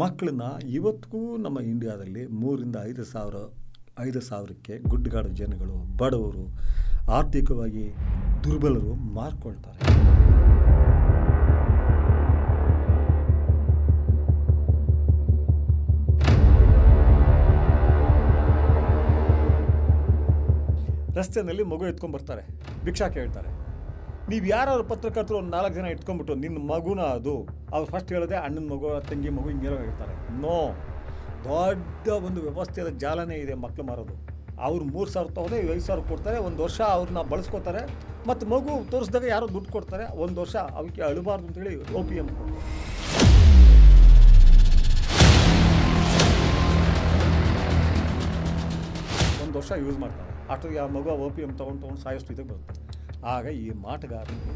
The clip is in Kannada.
ಮಕ್ಕಳನ್ನ ಇವತ್ತಿಗೂ ನಮ್ಮ ಇಂಡಿಯಾದಲ್ಲಿ 3,000 5,000ಕ್ಕೆ ಗುಡ್ಡಗಾಡು ಜನಗಳು, ಬಡವರು, ಆರ್ಥಿಕವಾಗಿ ದುರ್ಬಲರು ಮಾರ್ಕೊಳ್ತಾರೆ. ರಸ್ತೆಯಲ್ಲಿ ಮಗು ಎತ್ಕೊಂಡ್ಬರ್ತಾರೆ, ಭಿಕ್ಷಾ ಕೇಳ್ತಾರೆ. ನೀವು ಯಾರು ಪತ್ರಕರ್ತರು ಒಂದು 4 ಜನ ಇಟ್ಕೊಂಡ್ಬಿಟ್ಟು ನಿನ್ನ ಮಗುನ ಅದು ಅವ್ರು ಫಸ್ಟ್ ಹೇಳೋದೆ ಅಣ್ಣನ ಮಗು, ತಂಗಿ ಮಗು, ಹಿಂಗೇನೋ ಹೇಳ್ತಾರೆ. ನೋ, ದೊಡ್ಡ ಒಂದು ವ್ಯವಸ್ಥೆಯ ಜಾಲನೇ ಇದೆ ಮಕ್ಕಳು ಮಾರೋದು. ಅವ್ರು 3,000 ತೊಗೊಂಡೆ 5,000 ಕೊಡ್ತಾರೆ. ಒಂದು ವರ್ಷ ಅವ್ರನ್ನ ಬಳಸ್ಕೋತಾರೆ. ಮತ್ತು ಮಗು ತೋರಿಸಿದಾಗ ಯಾರೋ ದುಡ್ಡು ಕೊಡ್ತಾರೆ. ಒಂದು ವರ್ಷ ಅವಕ್ಕೆ ಅಳಬಾರ್ದು ಅಂತೇಳಿ OPM ಕೊಡ್ತಾರೆ. ಒಂದು ವರ್ಷ ಯೂಸ್ ಮಾಡ್ತಾರೆ. ಅಷ್ಟೊತ್ತಿಗೆ ಆ ಮಗು OPM ತೊಗೊಂಡು ಸಾಯೋಷ್ಟು ಇದಕ್ಕೆ ಬರುತ್ತೆ. ಆಗ ಈ ಮಾಟಗಾರನಿಗೆ